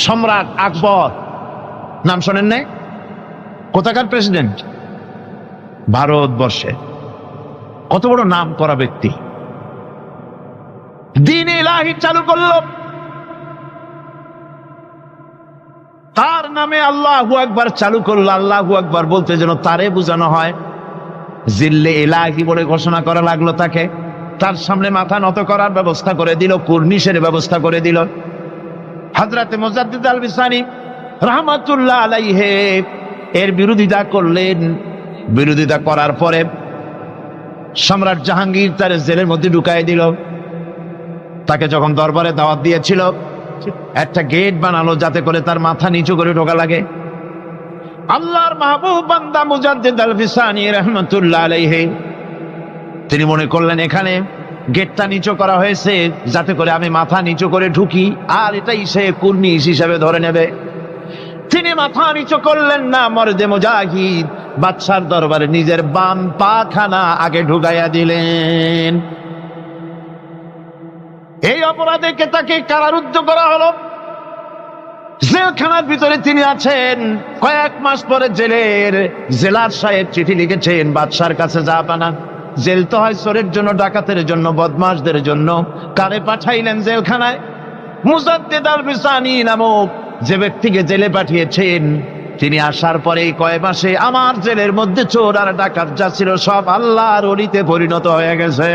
সম্রাট আকবর, নাম শোনেন নাই? কোথাকার প্রেসিডেন্ট? ভারতবর্ষে। কত বড় নাম করা ব্যক্তি, দ্বীন ইলাহি চালু করলো। তার নামে আল্লাহু আকবার চালু করলো। আল্লাহু আকবার বলতে যেন তারে বোঝানো হয়। জিল্লে ইলাহি বলে ঘোষণা করা লাগলো তাকে। তার সামনে মাথা নত করার ব্যবস্থা করে দিল, কুর্নিশের ব্যবস্থা করে দিল। হযরতে মুজাদ্দিদ আল বিসানি রাহমাতুল্লাহ আলাইহি এর বিরোধিতা করলেন। বিরোধিতা করার পরে সম্রাট জাহাঙ্গীর তার জেলের মধ্যে ঢুকাই দিল। তাকে যখন দরবারে দাওয়াত দিয়েছিল, একটা গেট বানালো যাতে করে তার মাথা নিচু করে ঢোকা লাগে। আল্লাহর মাহবুব বান্দা মুজাদ্দিদ আল বিসানি রাহমাতুল্লাহ আলাইহি তিনি মনে করলেন এখানে গেটটা নিচু করা হয়েছে যাতে করে আমি মাথা নিচু করে ঢুকি, আর এটাই সে কুর্নিশ হিসেবে ধরে নেবে। তিনি মাথা নিচু করলেন না। মর্দে মুজাহিদ বাদশার দরবারে নিজের বাম পাখানা আগে ঢুকাইয়া দিলেন। এই অপরাধে তাকে কারারুদ্ধ করা হলো। জেলখানার ভিতরে তিনি আছেন। কয়েক মাস পরে জেলার সাহেব চিঠি লিখেছেন বাদশার কাছে, যা বানান জেল তো হয় চোরের জন্য, ডাকাতের জন্য, বদমাশদের জন্য। কারে পাঠাইলেন জেলখানায়? মুজাদ্দিদ আল বিসানি নামক যে ব্যক্তিকে জেলে পাঠিয়েছেন, তিনি আসার পরে কয়েক মাসে আমার জেলের মধ্যে চোর আর ডাকাত যা ছিল সব আল্লাহর ওলিতে পরিণত হয়ে গেছে।